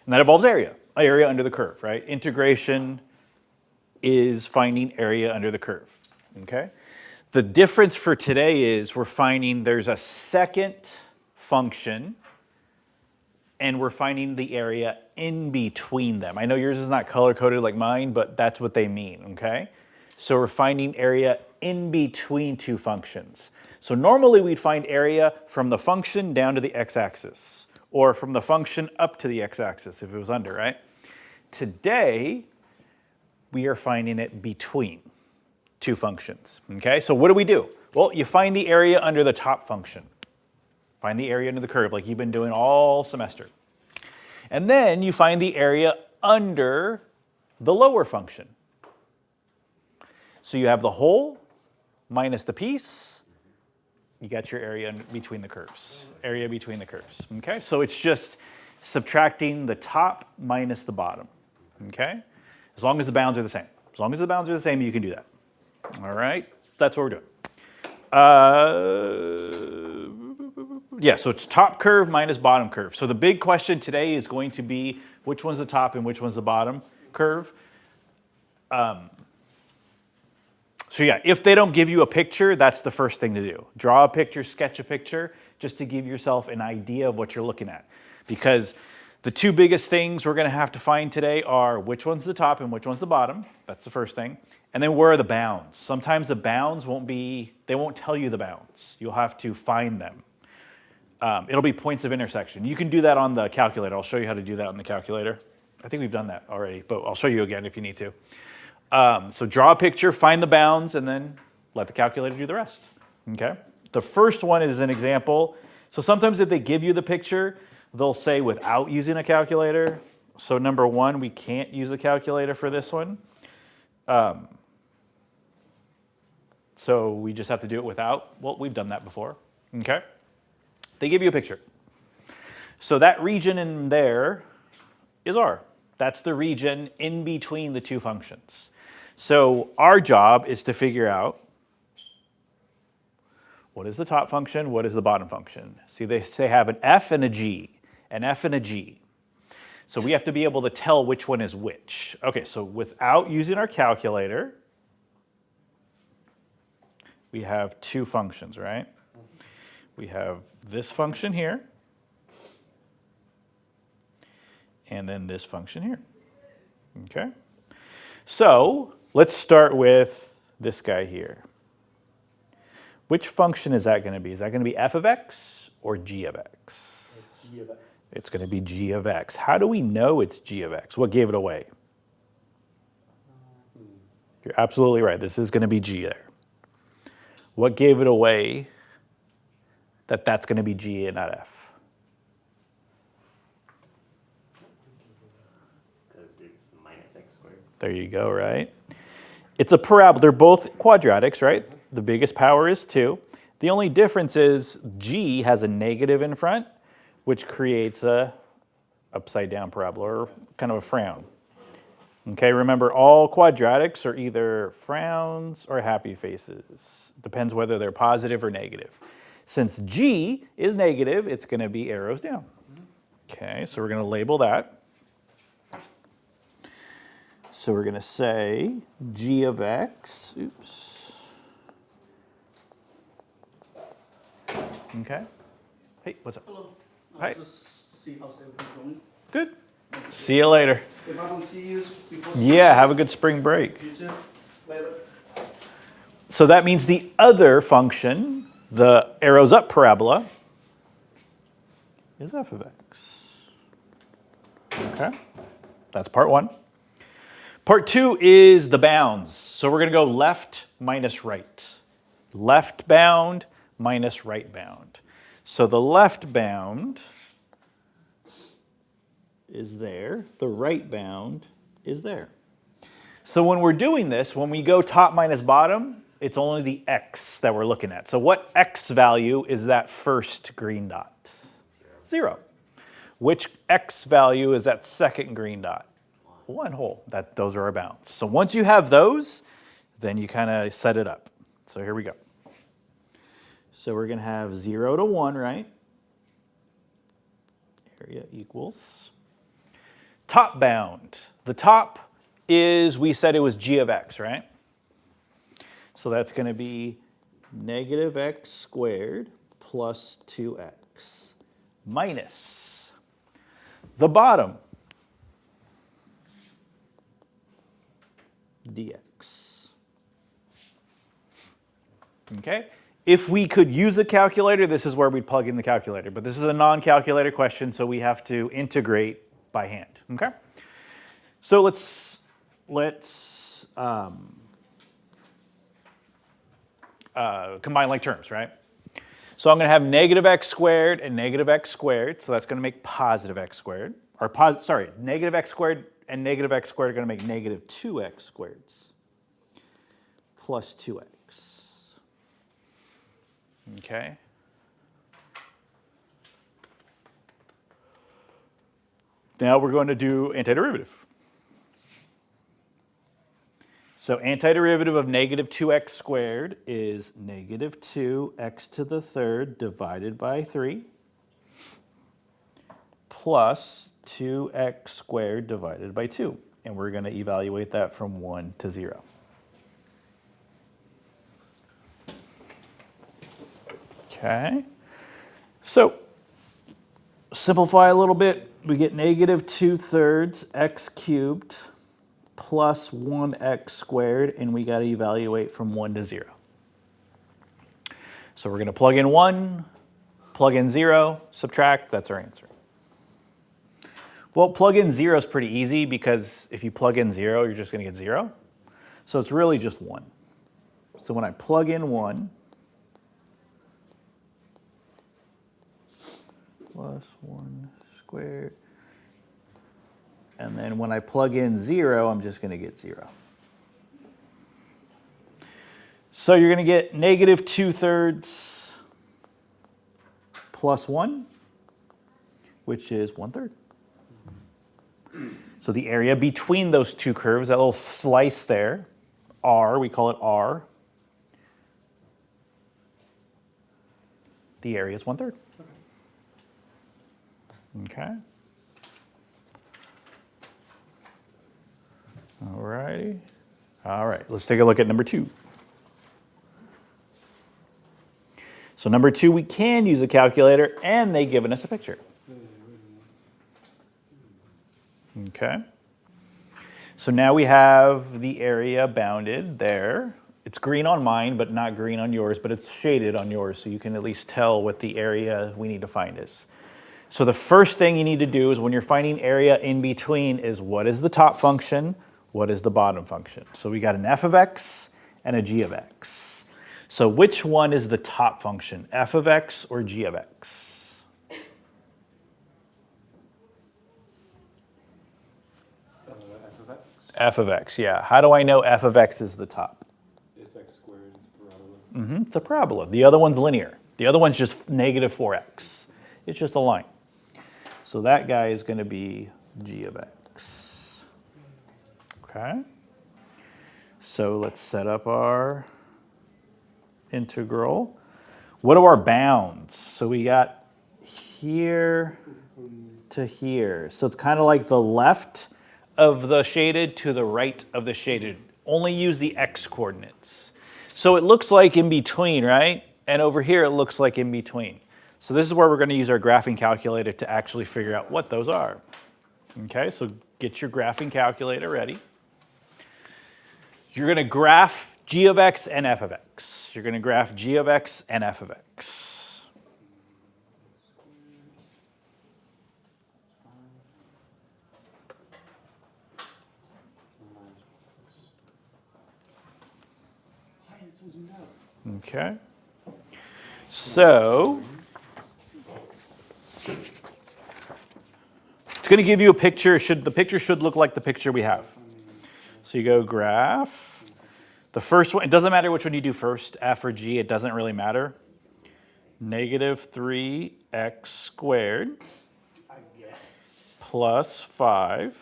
And that involves area under the curve, right? Integration is finding area under the curve, okay? The difference for today is we're finding there's a second function and we're finding the area in between them. I know yours is not color-coded like mine, but that's what they mean, okay? So we're finding area in between two functions. So normally we'd find area from the function down to the x-axis, or from the function up to the x-axis if it was under, right? Today, we are finding it between two functions, okay? So what do? Well, you find the area under the top function. Find the area under the curve like you've been doing all semester. And then you find the area under the lower function. So you have the whole minus the piece. You got your area between the curves. Area between the curves, okay? So it's just subtracting the top minus the bottom, okay? As long as the bounds are the same. As long as the bounds are the same, you can do that. All right, that's what we're doing. Yeah, so it's top curve minus bottom curve. So the big question today is going to be which one's the top and which one's the bottom curve. So yeah, if they don't give you a picture, that's the first thing to do. Draw a picture, sketch a picture, just to give yourself an idea of what you're looking at. Because the two biggest things we're going to have to find today are which one's the top and which one's the bottom. That's the first thing. And then where are the bounds? Sometimes the bounds they won't tell you the bounds. You'll have to find them. It'll be points of intersection. You can do that on the calculator. I'll show you how to do that on the calculator. I think we've done that already, but I'll show you again if you need to. So draw a picture, find the bounds, and then let the calculator do the rest, okay? The first one is an example. So sometimes if they give you the picture, they'll say without using a calculator. So number one, we can't use a calculator for this one. So we just have to do it without. Well, we've done that before, okay? They give you a picture. So that region in there is R. That's the region in between the two functions. So our job is to figure out what is the top function, what is the bottom function. See, they have an F and a G, an F and a G. So we have to be able to tell which one is which. Okay, so without using our calculator, we have two functions, right? We have this function here, and then this function here, okay? So let's start with this guy here. Which function is that going to be? Is that going to be f of x or g of x? It's g of x. It's going to be g of x. How do we know it's g of x? What gave it away? You're absolutely right. This is going to be g there. What gave it away that that's going to be g and not f? Because it's minus x squared. There you go, right? It's a parabola. They're both quadratics, right? The biggest power is 2. The only difference is g has a negative in front, which creates a upside down parabola, or kind of a frown. Okay, remember all quadratics are either frowns or happy faces. Depends whether they're positive or negative. Since g is negative, it's going to be arrows down. Okay, so we're going to label that. So we're going to say g of x, oops. Okay. Hey, what's up? Hello. Hi. Just see how's everything going. Good. See you later. If I don't see you before. Yeah, have a good spring break. You too. Later. So that means the other function, the arrows up parabola, is f of x. Okay, that's part one. Part two is the bounds. So we're going to go left minus right. Left bound minus right bound. So the left bound is there. The right bound is there. So when we're doing this, when we go top minus bottom, it's only the x that we're looking at. So what x value is that first green dot? 0. Which x value is that second green dot? 1 whole. Those are our bounds. So once you have those, then you kind of set it up. So here we go. So we're going to have 0 to 1, right? Area equals. top bound. The top is, we said it was g of x, right? So that's going to be negative x squared plus 2x minus the bottom, dx. Okay? If we could use a calculator, this is where we'd plug in the calculator. But this is a non-calculator question, so we have to integrate by hand. Okay? So let's combine like terms, right? So I'm going to have negative x squared and negative x squared, so that's going to make positive x squared. Or negative x squared and negative x squared are going to make negative 2x squareds plus 2x. Okay. Now we're going to do antiderivative. So antiderivative of negative 2x squared is negative 2x to the third divided by 3 plus 2x squared divided by 2. And we're going to evaluate that from 1 to 0. Okay. So simplify a little bit. We get negative 2/3 x cubed plus 1x squared, and we got to evaluate from 1 to 0. So we're going to plug in 1, plug in 0, subtract, that's our answer. Well, plug in 0 is pretty easy because if you plug in 0, you're just going to get 0. So it's really just 1. So when I plug in 1, plus 1 squared, and then when I plug in 0, I'm just going to get 0. So you're going to get negative 2/3 plus 1, which is 1/3. So the area between those two curves, that little slice there, R, we call it R. The area is 1/3. Okay. All righty. All right, let's take a look at number 2. So number 2, we can use a calculator, and they've given us a picture. Okay. So now we have the area bounded there. It's green on mine, but not green on yours, but it's shaded on yours, so you can at least tell what the area we need to find is. So the first thing you need to do is when you're finding area in between is what is the top function, what is the bottom function. So we got an f of x and a g of x. So which one is the top function, f of x or g of x? F of x? F of x, yeah. How do I know f of x is the top? It's x squared, it's parabola. It's a parabola. The other one's linear. The other one's just negative 4x. It's just a line. So that guy is going to be g of x. Okay. So let's set up our integral. What are our bounds? So we got here to here. So it's kind of like the left of the shaded to the right of the shaded. Only use the x coordinates. So it looks like in between, right? And over here it looks like in between. So this is where we're going to use our graphing calculator to actually figure out what those are. Okay, so get your graphing calculator ready. You're going to graph g of x and f of x. You're going to graph g of x and f of x. Okay. So it's going to give you a picture. The picture should look like the picture we have. So you go graph. The first one, it doesn't matter which one you do first, f or g, it doesn't really matter. Negative 3x squared plus 5.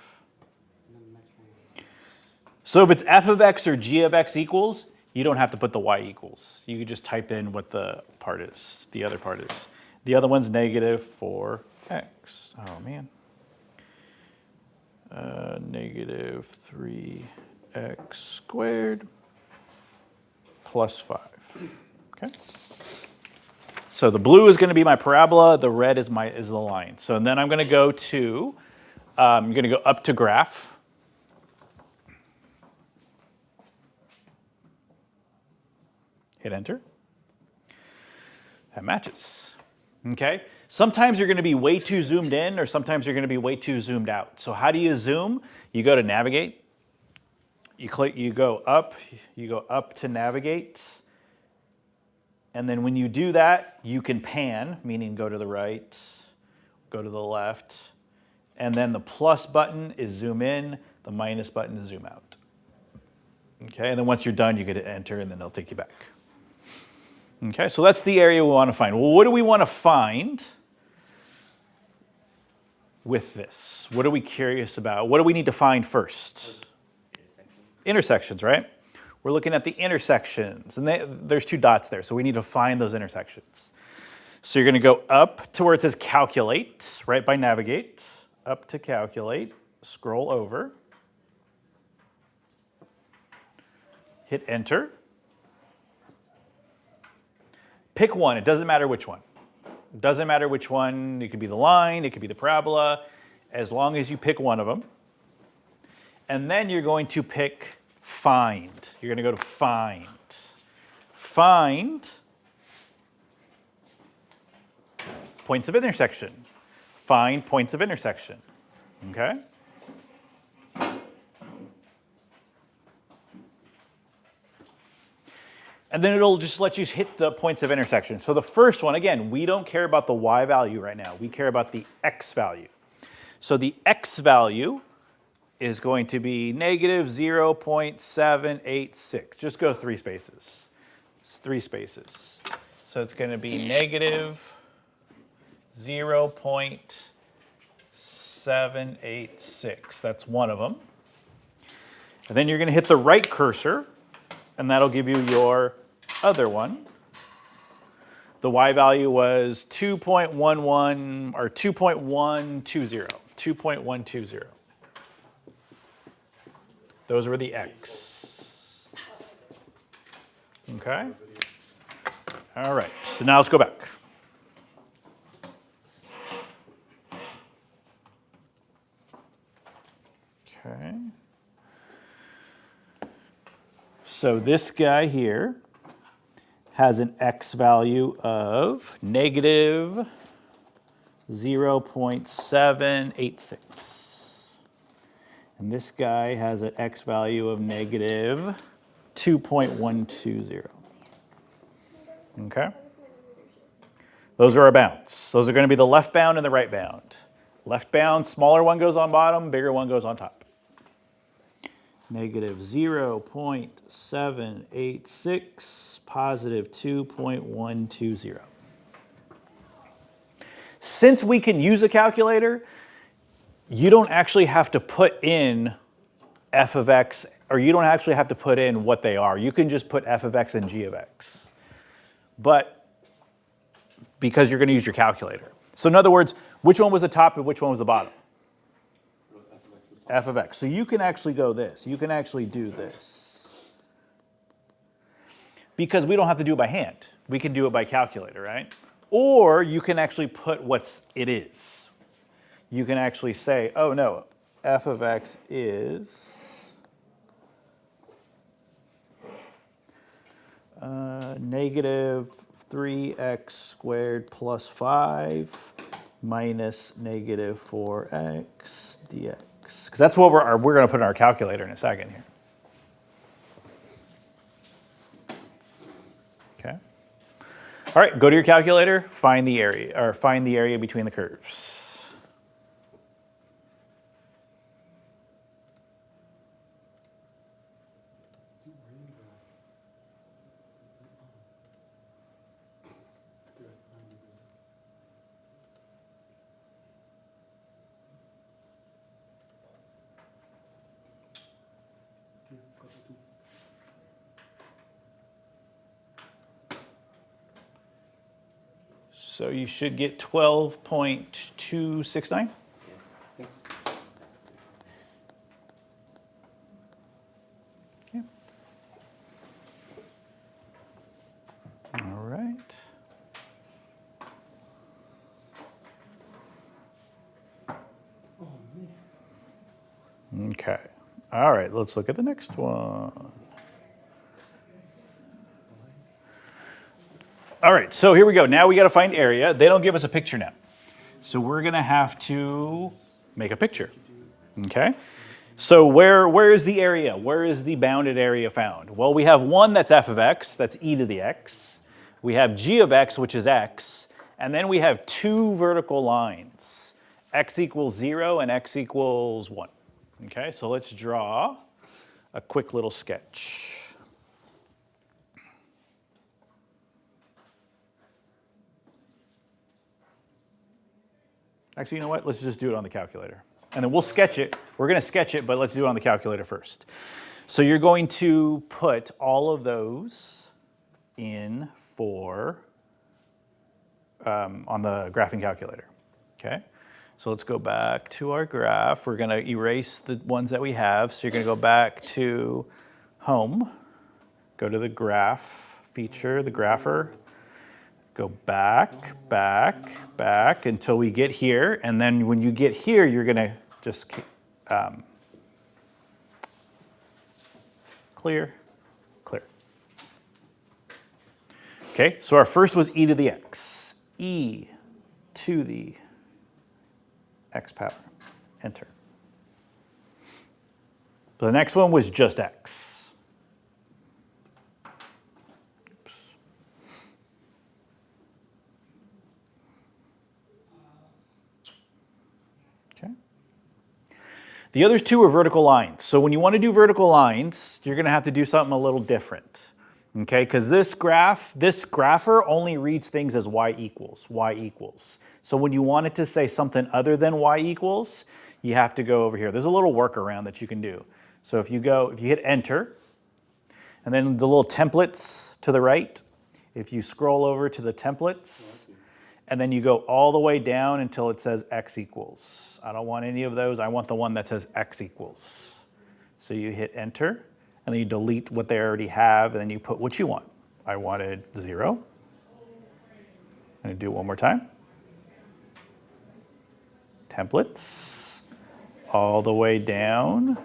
So if it's f of x or g of x equals, you don't have to put the y equals. You could just type in what the part is, the other part is. The other one's negative 4x. Oh, man. negative 3x squared plus 5. Okay. So the blue is going to be my parabola. The red is the line. So then I'm going to go to, you're going to go up to graph. Hit enter. That matches. Okay. Sometimes you're going to be way too zoomed in, or sometimes you're going to be way too zoomed out. So how do you zoom? You go to navigate. You click. You go up to navigate. And then when you do that, you can pan, meaning go to the right, go to the left. And then the plus button is zoom in, the minus button is zoom out. Okay, and then once you're done, you get to enter, and then it'll take you back. Okay, so that's the area we want to find. Well, what do we want to find with this? What are we curious about? What do we need to find first? Intersections, right? We're looking at the intersections, and there's 2 dots there, so we need to find those intersections. So you're going to go up to where it says calculate, right by navigate, up to calculate, scroll over, hit enter. Pick one, it doesn't matter which one. It doesn't matter which one, it could be the line, it could be the parabola, as long as you pick one of them. And then you're going to pick find. You're going to go to find. Find points of intersection. Find points of intersection. Okay? And then it'll just let you hit the points of intersection. So the first one, again, we don't care about the y value right now. We care about the x value. So the x value is going to be negative 0.786. Just go 3 spaces. It's 3 spaces. So it's going to be negative 0.786. That's one of them. And then you're going to hit the right cursor, and that'll give you your other one. The y value was 2.11 or 2.120. 2.120. Those were the x. Okay? All right, so now let's go back. Okay. So this guy here has an x value of negative 0.786. And this guy has an x value of negative 2.120. Okay? Those are our bounds. Those are going to be the left bound and the right bound. Left bound, smaller one goes on bottom, bigger one goes on top. Negative 0.786, positive 2.120. Since we can use a calculator, you don't actually have to put in f of x, or you don't actually have to put in what they are. You can just put f of x and g of x. But because you're going to use your calculator. So in other words, which one was the top and which one was the bottom? F of x. So you can actually go this. You can actually do this. Because we don't have to do it by hand. We can do it by calculator, right? Or you can actually put what it is. You can actually say, oh no, f of x is negative 3x squared plus 5 minus negative 4x dx. Because that's what we're going to put in our calculator in a second here. Okay. All right, go to your calculator, find the area between the curves. So you should get 12.269. Okay. All right, let's look at the next one. All right, so here we go. Now we got to find area. They don't give us a picture now. So we're going to have to make a picture. Okay? So where is the area? Where is the bounded area found? Well, we have one that's f of x, that's e to the x. We have g of x, which is x. And then we have two vertical lines, x equals 0 and x equals 1. Okay, so let's draw a quick little sketch. Actually, you know what? Let's just do it on the calculator. And then we'll sketch it. We're going to sketch it, but let's do it on the calculator first. So you're going to put all of those in for, on the graphing calculator. Okay? So let's go back to our graph. We're going to erase the ones that we have. So you're going to go back to Home, go to the Graph feature, the Grapher. Go back, back, back until we get here. And then when you get here, you're going to just clear, clear. Okay, so our first was e to the x. E to the x power. Enter. So the next one was just x. The other two are vertical lines. So when you want to do vertical lines, you're going to have to do something a little different. Okay, because this grapher only reads things as y equals, y equals. So when you want it to say something other than y equals, you have to go over here. There's a little workaround that you can do. So if you hit enter, and then the little templates to the right, if you scroll over to the templates, and then you go all the way down until it says x equals. I don't want any of those. I want the one that says x equals. So you hit enter, and then you delete what they already have, and then you put what you want. I wanted 0. I'm going to do it one more time. Templates, all the way down.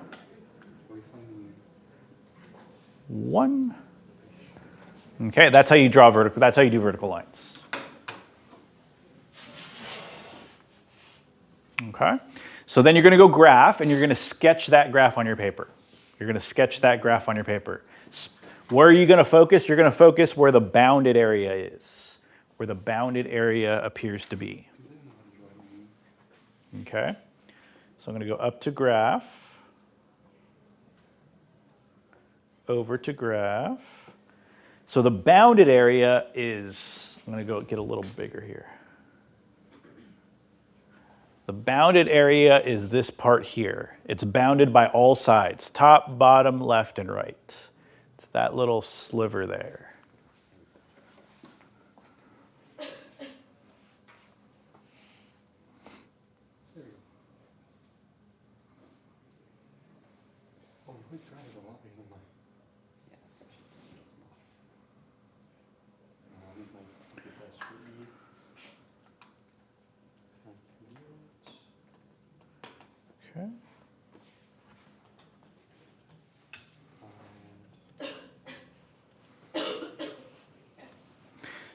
1. Okay, that's how you draw vertical. That's how you do vertical lines. Okay, so then you're going to go graph, and you're going to sketch that graph on your paper. You're going to sketch that graph on your paper. Where are you going to focus? You're going to focus where the bounded area is, where the bounded area appears to be. Okay, so I'm going to go up to graph, over to graph. So the bounded area is, I'm going to go get a little bigger here. The bounded area is this part here. It's bounded by all sides, top, bottom, left, and right. It's that little sliver there. Okay.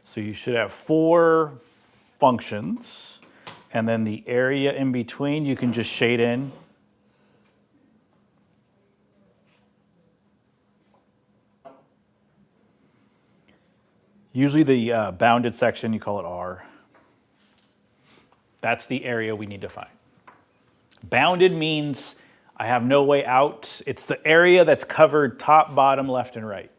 So you should have 4 functions, and then the area in between you can just shade in. Usually the bounded section, you call it R. That's the area we need to find. Bounded means I have no way out. It's the area that's covered top, bottom, left, and right.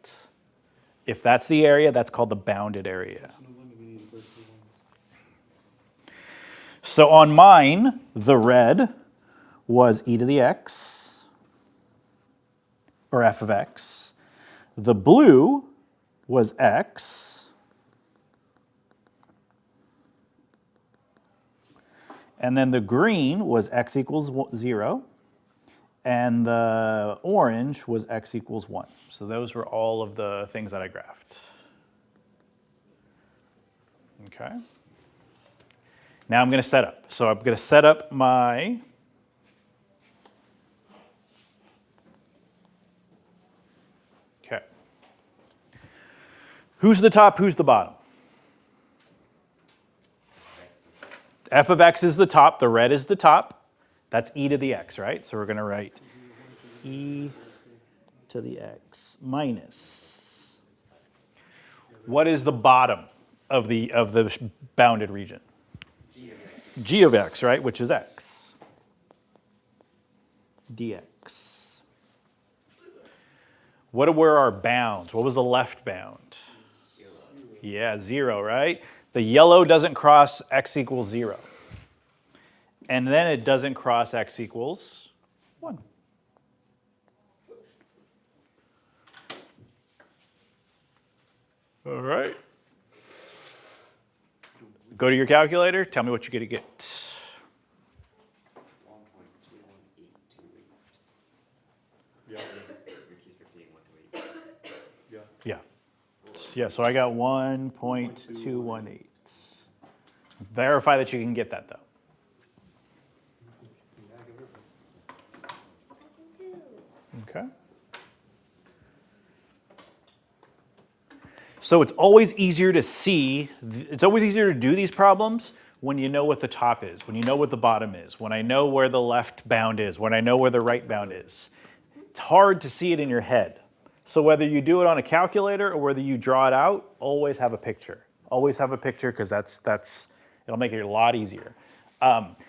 If that's the area, that's called the bounded area. So on mine, the red was e to the x, or f of x. The blue was x. And then the green was x equals 0. And the orange was x equals 1. So those were all of the things that I graphed. Okay. Now I'm going to set up. So I'm going to set up my Who's the top, who's the bottom? F of x is the top, the red is the top. That's e to the x, right? So we're going to write e to the x minus. What is the bottom of the bounded region? G of x, right, which is x. dx. What were our bounds? What was the left bound? 0. Yeah, 0, right? The yellow doesn't cross x equals 0. And then it doesn't cross x equals 1. All right. Go to your calculator. Tell me what you're going to get. 1.21828. Yeah, Your keys repeating 128. yeah. Yeah. Yeah, so I got 1.218. Verify that you can get that, though. Okay. So it's always easier to see, it's always easier to do these problems when you know what the top is, when you know what the bottom is, when I know where the left bound is, when I know where the right bound is. It's hard to see it in your head. So whether you do it on a calculator or whether you draw it out, always have a picture. Always have a picture because it'll make it a lot easier.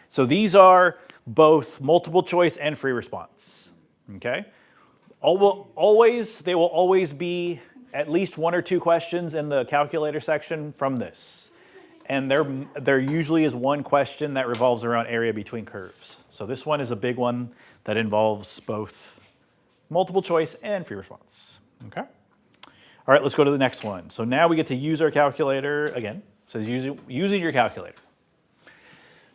So these are both multiple choice and free response. Okay? They will always be at least 1 or 2 questions in the calculator section from this. And there usually is one question that revolves around area between curves. So this one is a big one that involves both multiple choice and free response. Okay? All right, let's go to the next one. So now we get to use our calculator again. So using your calculator.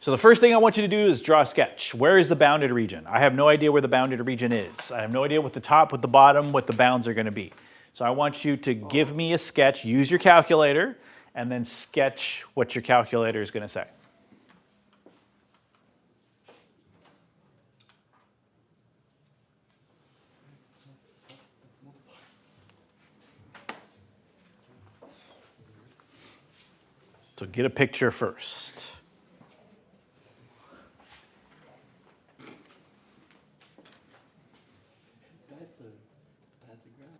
So the first thing I want you to do is draw a sketch. Where is the bounded region? I have no idea where the bounded region is. I have no idea what the top, what the bottom, what the bounds are going to be. So I want you to give me a sketch, use your calculator, and then sketch what your calculator is going to say. So get a picture first. That's a graph.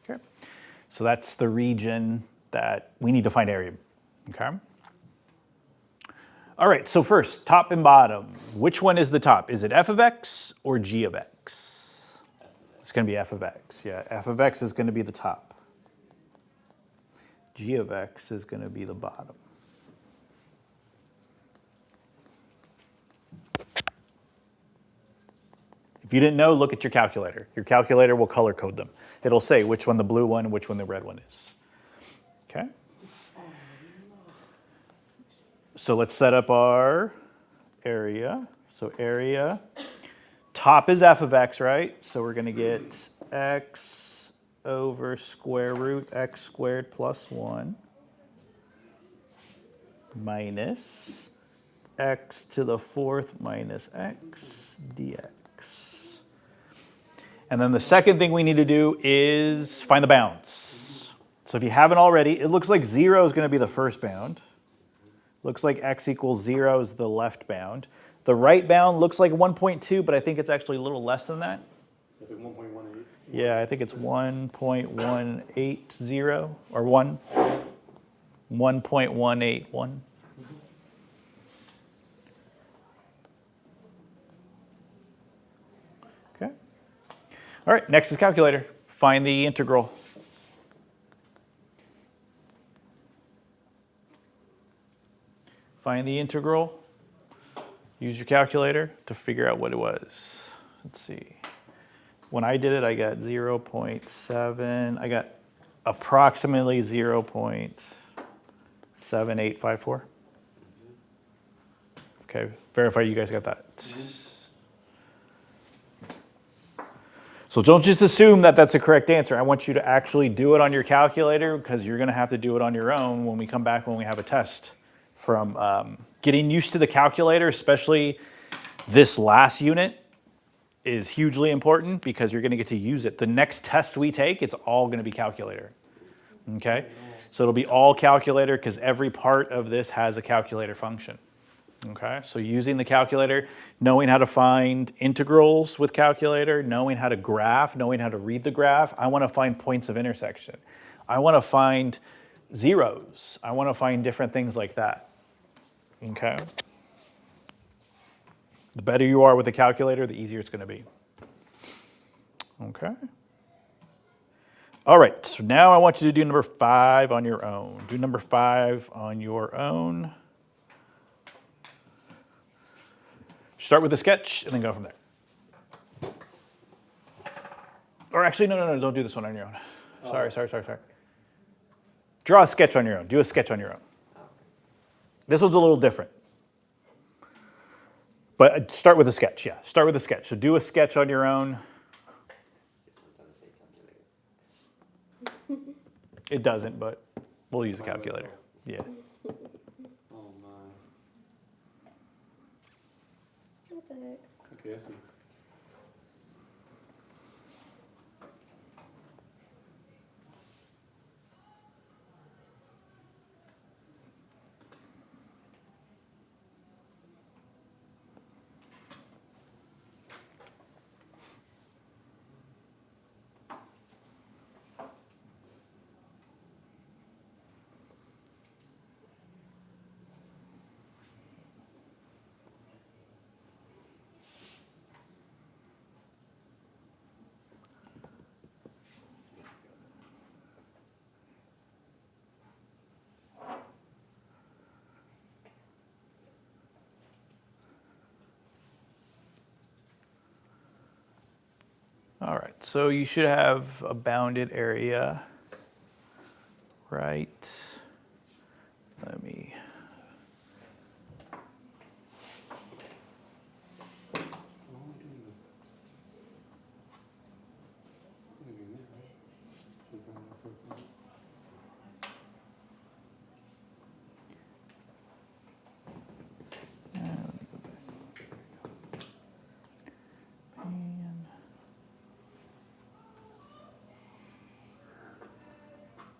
Okay. So that's the region that we need to find area. Okay. All right, so first, top and bottom. Which one is the top? Is it f of x or g of x? It's going to be f of x. Yeah, f of x is going to be the top. G of x is going to be the bottom. If you didn't know, look at your calculator. Your calculator will color code them. It'll say which one the blue one and which one the red one is. Okay? So let's set up our area. So area, top is f of x, right? So we're going to get x over square root x squared plus 1 minus x to the 4th minus x dx. And then the second thing we need to do is find the bounds. So if you haven't already, it looks like 0 is going to be the first bound. Looks like x equals 0 is the left bound. The right bound looks like 1.2, but I think it's actually a little less than that. Is it 1.18? Yeah, I think it's 1.180 or 1.181. Okay. All right, next is calculator. Find the integral. Find the integral Use your calculator to figure out what it was. Let's see. When I did it, I got 0.7. I got approximately 0.7854. Okay, verify you guys got that. So don't just assume that that's the correct answer. I want you to actually do it on your calculator because you're going to have to do it on your own when we come back when we have a test. From getting used to the calculator, especially this last unit, is hugely important because you're going to get to use it. The next test we take, it's all going to be calculator. Okay? So it'll be all calculator because every part of this has a calculator function. Okay? So using the calculator, knowing how to find integrals with calculator, knowing how to graph, knowing how to read the graph. I want to find points of intersection. I want to find zeros. I want to find different things like that. Okay? The better you are with the calculator, the easier it's going to be. Okay? All right, so now I want you to do number 5 on your own. Do number 5 on your own. Start with a sketch and then go from there. Or actually, no, don't do this one on your own. Sorry. Draw a sketch on your own. Do a sketch on your own. This one's a little different. But start with a sketch, yeah. Start with a sketch. So do a sketch on your own. This one doesn't say calculator. It doesn't, but we'll use a calculator. Yeah. Oh my. What the heck? Okay, I see. All right, so you should have a bounded area, right? Let me.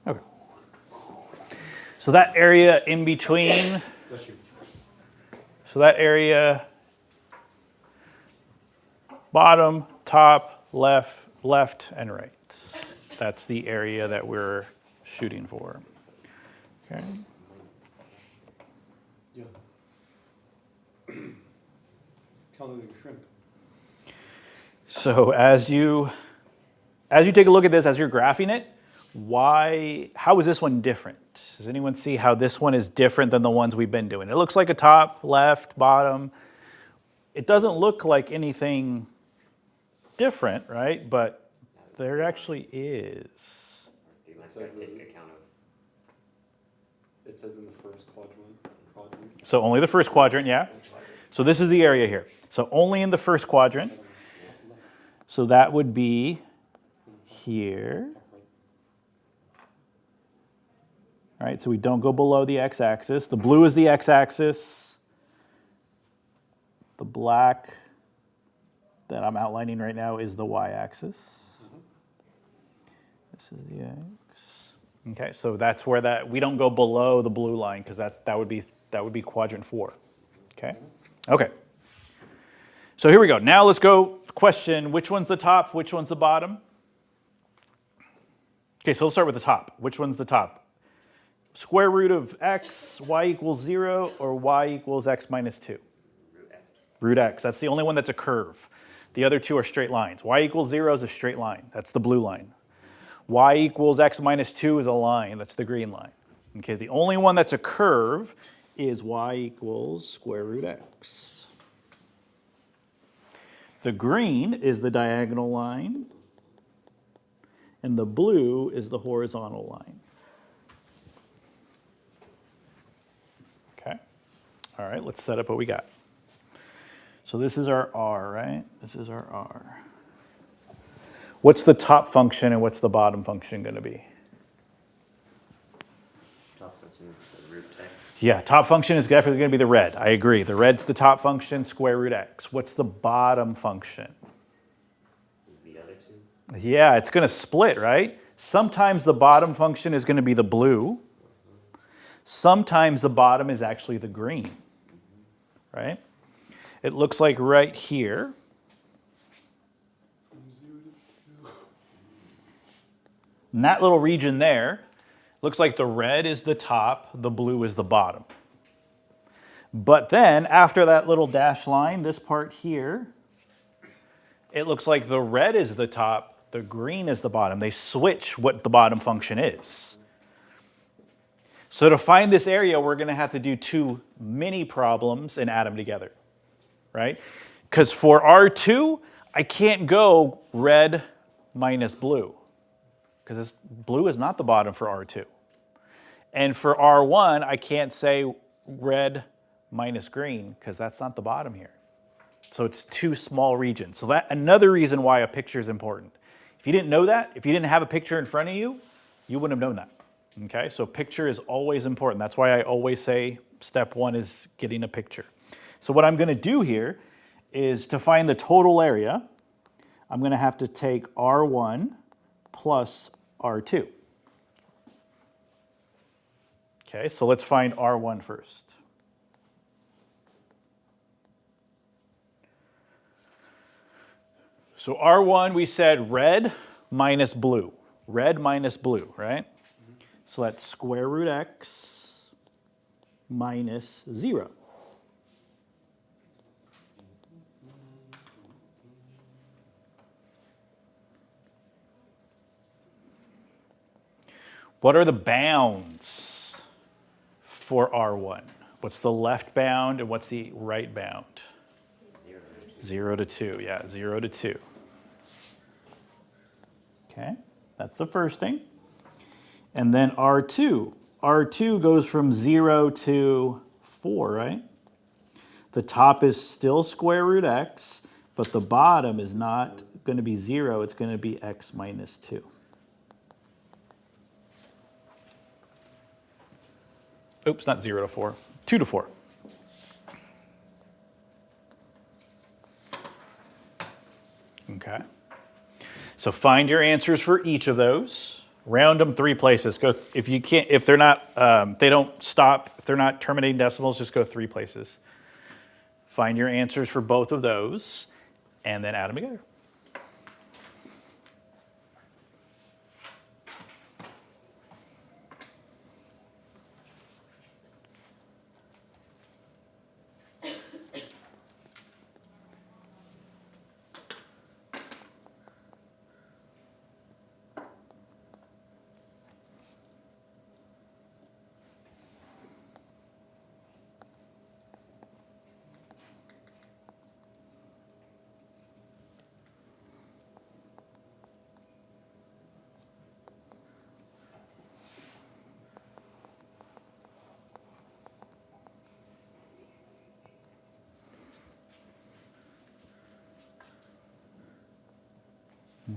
Okay. So that area in between, Bless you. so that area, bottom, top, left, and right. That's the area that we're shooting for. Okay. Yeah. Counting the shrimp. So as you take a look at this, as you're graphing it, how is this one different? Does anyone see how this one is different than the ones we've been doing? It looks like a top, left, bottom. It doesn't look like anything different, right? But there actually is. Do you like to take account of? It says in the first quadrant. So only the first quadrant, yeah? So this is the area here. So only in the first quadrant. So that would be here. All right, so we don't go below the x-axis. The blue is the x-axis. The black that I'm outlining right now is the y-axis. This is the x. Okay, so that's where we don't go below the blue line because that would be quadrant 4. Okay? Okay. So here we go. Now let's go question, which one's the top, which one's the bottom? Okay, so let's start with the top. Which one's the top? Square root of x, y equals 0, or y equals x minus 2? Root x. Root x. That's the only one that's a curve. The other two are straight lines. Y equals 0 is a straight line. That's the blue line. Y equals x minus 2 is a line. That's the green line. Okay, the only one that's a curve is y equals square root x. The green is the diagonal line, and the blue is the horizontal line. Okay. All right, let's set up what we got. So this is our R, right? This is our R. What's the top function and what's the bottom function going to be? Top function is the root x. Yeah, top function is definitely going to be the red. I agree. The red's the top function, square root x. What's the bottom function? The other two. Yeah, it's going to split, right? Sometimes the bottom function is going to be the blue. Sometimes the bottom is actually the green, right? It looks like right here. In that little region there, looks like the red is the top, the blue is the bottom. But then after that little dashed line, this part here, it looks like the red is the top, the green is the bottom. They switch what the bottom function is. So to find this area, we're going to have to do two mini problems and add them together, right? Because for R2, I can't go red minus blue, because blue is not the bottom for R2. And for R1, I can't say red minus green, because that's not the bottom here. So it's two small regions. So that's another reason why a picture is important. If you didn't know that, if you didn't have a picture in front of you, you wouldn't have known that. Okay, so picture is always important. That's why I always say step one is getting a picture. So what I'm going to do here is to find the total area, I'm going to have to take R1 plus R2. Okay, so let's find R1 first. So R1, we said red minus blue. Red minus blue, right? So that's square root x minus 0. What are the bounds for R1? What's the left bound and what's the right bound? 0 to 2, yeah, 0 to 2. Okay, that's the first thing. And then R2. R2 goes from 0 to 4, right? The top is still square root x, but the bottom is not going to be 0. It's going to be x minus 2. Oops, not 0 to 4. 2 to 4. Okay. So find your answers for each of those. Round them 3 places. Go if you can't. If they're not, they don't stop. If they're not terminating decimals, just go 3 places. Find your answers for both of those, and then add them together.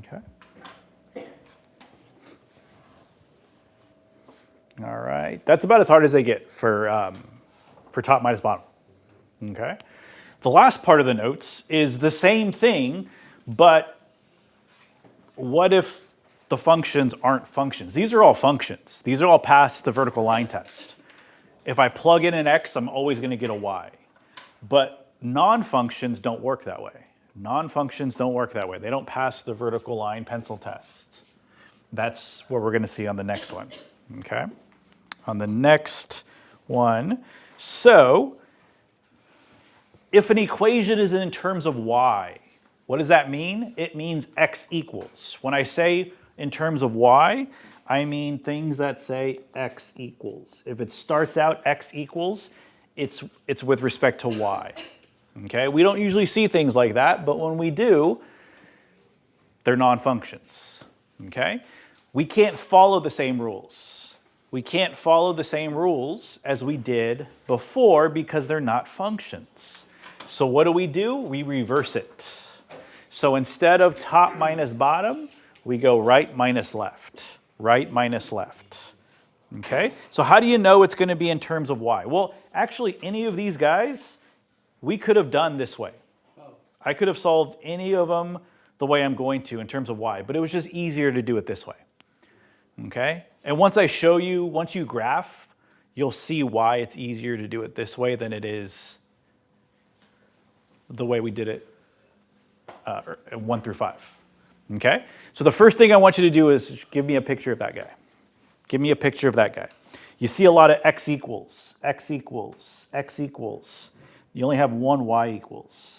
Okay. All right. That's about as hard as they get for top minus bottom. Okay. The last part of the notes is the same thing, but what if the functions aren't functions? These are all functions. These are all past the vertical line test. If I plug in an x, I'm always going to get a y. But non-functions don't work that way. Non-functions don't work that way. They don't pass the vertical line pencil test. That's what we're going to see on the next one. Okay? On the next one. So, if an equation is in terms of y, what does that mean? It means x equals. When I say in terms of y, I mean things that say x equals. If it starts out x equals, it's with respect to y. Okay, we don't usually see things like that, but when we do, they're non-functions. Okay, we can't follow the same rules. We can't follow the same rules as we did before because they're not functions. So what do? We reverse it. So instead of top minus bottom, we go right minus left, right minus left. Okay, so how do you know it's going to be in terms of y? Well, actually, any of these guys, we could have done this way. I could have solved any of them the way I'm going to in terms of y, but it was just easier to do it this way. Okay, and once I show you, once you graph, you'll see why it's easier to do it this way than it is the way we did it 1 through 5. Okay, so the first thing I want you to do is give me a picture of that guy. Give me a picture of that guy. You see a lot of x equals, x equals, x equals. You only have one y equals.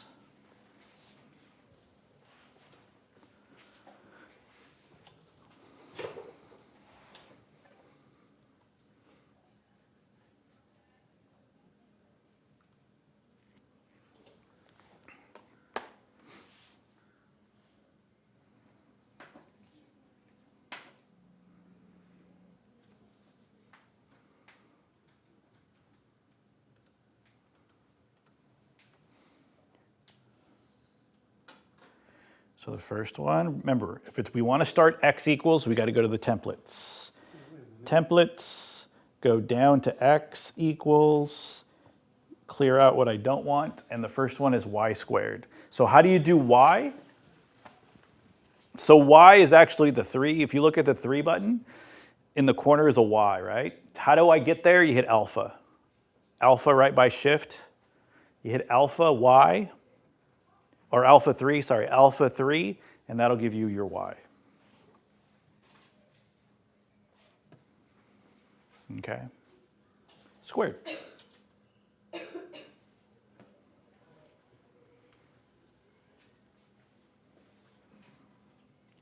So the first one, remember, we want to start x equals, we got to go to the templates. Templates, go down to x equals, clear out what I don't want, and the first one is y squared. So how do you do y? So y is actually the 3. If you look at the 3 button, in the corner is a y, right? How do I get there? You hit alpha. Alpha right by shift. You hit alpha, y. Or alpha 3, sorry, alpha 3, and that'll give you your y. Okay. Squared.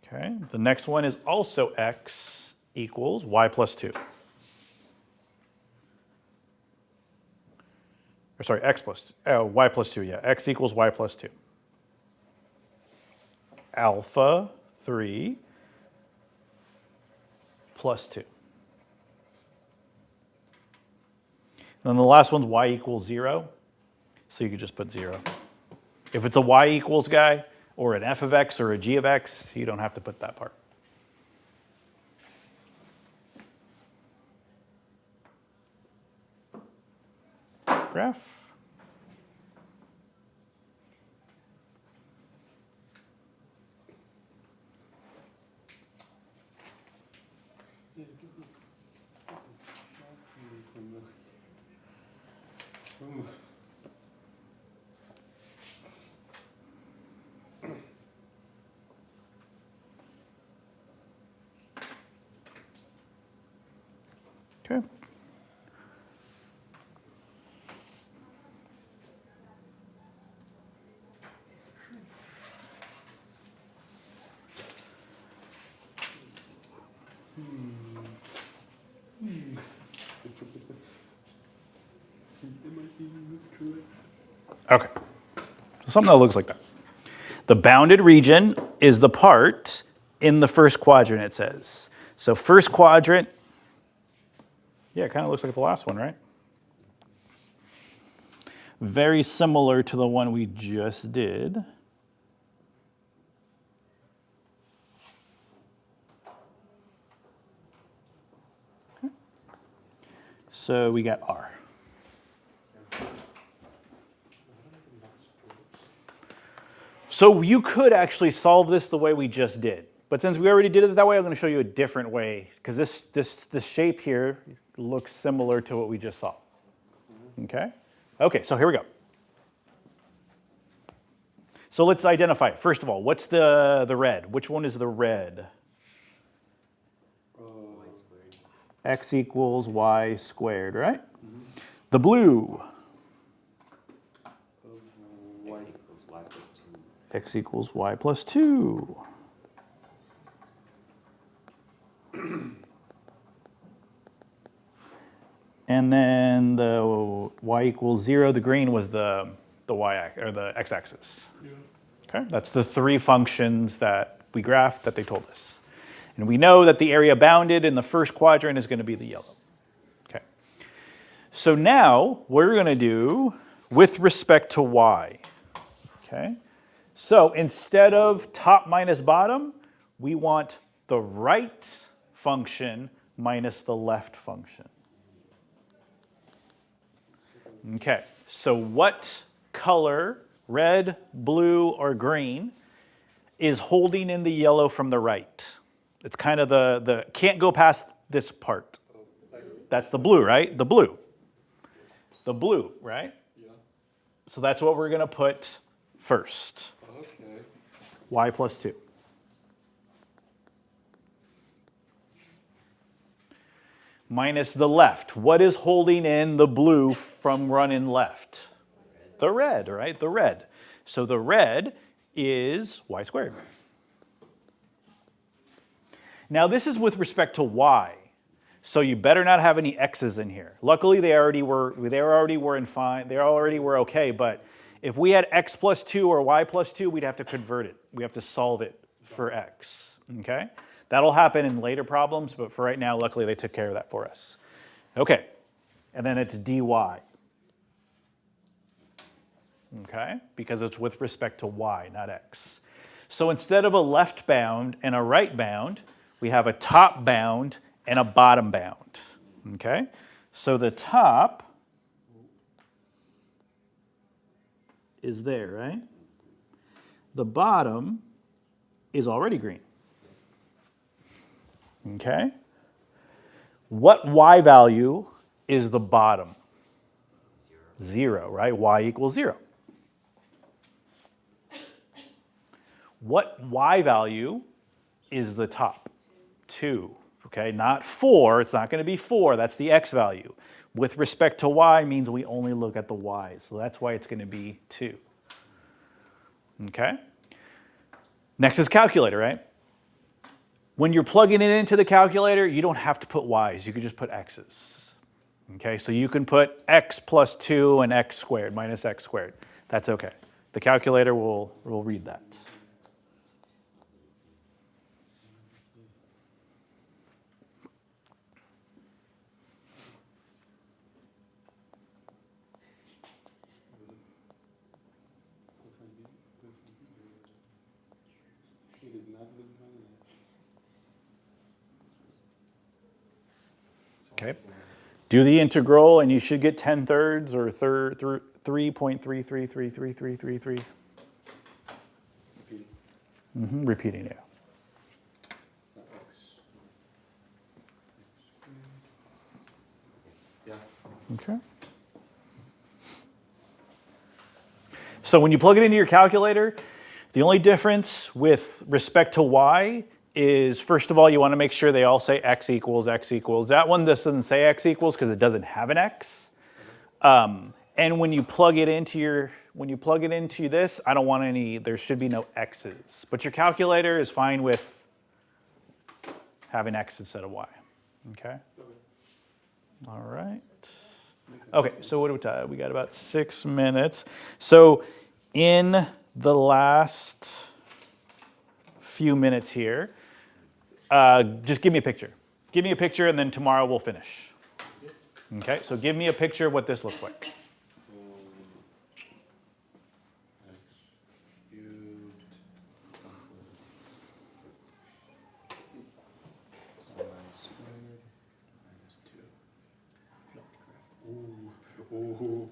Okay, the next one is also x equals y plus 2. Or sorry, y plus 2, yeah, x equals y plus 2. Alpha 3 plus 2. And then the last one's y equals 0, so you could just put 0. If it's a y equals guy, or an f of x or a g of x, you don't have to put that part. Graph. Yeah, this is really familiar. Okay. Am I seeing this correct? Okay. So something that looks like that. The bounded region is the part in the first quadrant, it says. So first quadrant, yeah, it kind of looks like the last one, right? Very similar to the one we just did. Okay. So we got R. So you could actually solve this the way we just did. But since we already did it that way, I'm going to show you a different way, because this shape here looks similar to what we just saw. Okay? Okay, so here we go. So let's identify it. First of all, what's the red? Which one is the red? Y squared. X equals y squared, right? The blue. X equals y plus 2. X equals y plus 2. And then the y equals 0, the green was the the or the x-axis. Okay, that's the three functions that we graphed that they told us. And we know that the area bounded in the first quadrant is going to be the yellow. Okay. So now we're going to do with respect to y. Okay. So instead of top minus bottom, we want the right function minus the left function. Okay. So what color, red, blue, or green, is holding in the yellow from the right? It's kind of the can't go past this part. That's the blue, right? The blue. The blue, right? Yeah. So that's what we're going to put first. Okay. Y plus 2. Minus the left. What is holding in the blue from running left? The red, right? The red. So the red is y squared. Now this is with respect to y. So you better not have any x's in here. Luckily they already were okay, but if we had x plus 2 or y plus 2, we'd have to convert it. We have to solve it for x, okay? That'll happen in later problems, but for right now, luckily they took care of that for us. Okay, and then it's dy. Okay, because it's with respect to y, not x. So instead of a left bound and a right bound, we have a top bound and a bottom bound. Okay, so the top is there, right? The bottom is already green. Okay, what y value is the bottom? 0, right? Y equals 0. What y value is the top? 2, okay? Not 4, it's not going to be 4, that's the x value. With respect to y means we only look at the y's, so that's why it's going to be 2. Okay? Next is calculator, right? When you're plugging it into the calculator, you don't have to put y's, you can just put x's. Okay, so you can put x plus 2 and x squared minus x squared. That's okay. The calculator will read that. Okay. Do the integral and you should get 10/3 or 3.33333333. Repeating, yeah. Yeah. Okay. So when you plug it into your calculator, the only difference with respect to y is, first of all, you want to make sure they all say x equals, x equals. That one doesn't say x equals because it doesn't have an x. And when you plug it into this, I don't want any, there should be no x's. But your calculator is fine with having x instead of y. Okay? All right. Okay, so what do we got about 6 minutes. So in the last few minutes here, just give me a picture. Give me a picture and then tomorrow we'll finish. Okay, so give me a picture of what this looks like. X cubed y squared minus 2. Ooh.